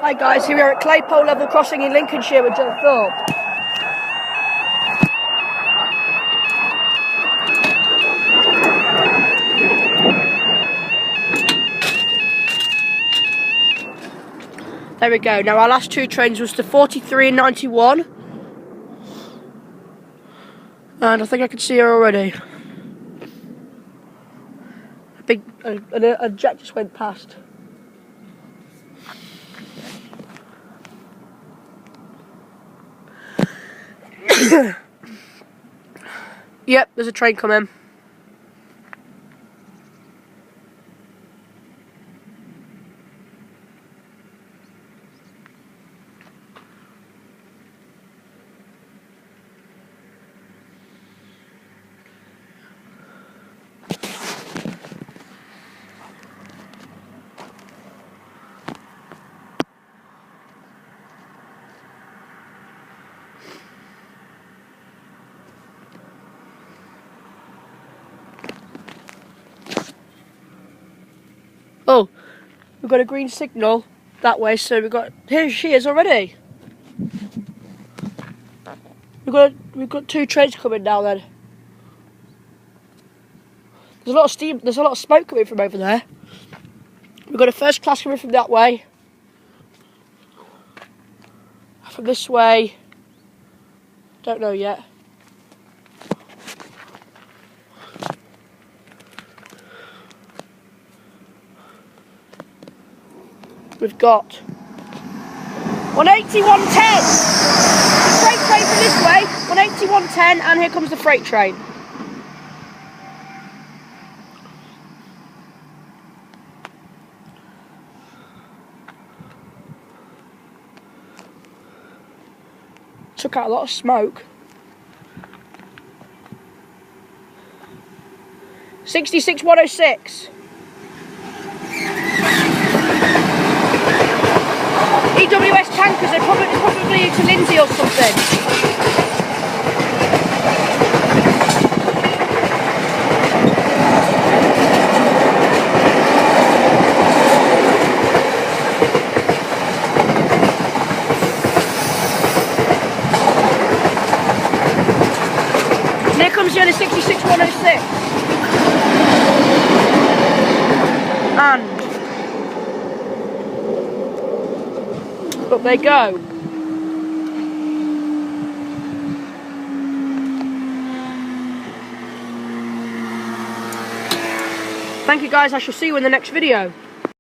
Hi guys, here we are at Claypole level crossing in Lincolnshire with Joe Thorpe. There we go. Now our last two trains was to 43 and 91. And I think I can see her already. A jet just went past. Yep, there's a train coming. Oh, we've got a green signal that way, so here she is already. We've got two trains coming now then. There's a lot of steam, there's a lot of smoke coming from over there. We've got a first class coming from that way. From this way, don't know yet. We've got 180, 110. The freight train from this way, 180, 110, and here comes the freight train. Took out a lot of smoke. 66, 106. EWS tankers, they're probably to Lindsay or something. And here comes the other 66, 106. And up they go. Thank you guys, I shall see you in the next video.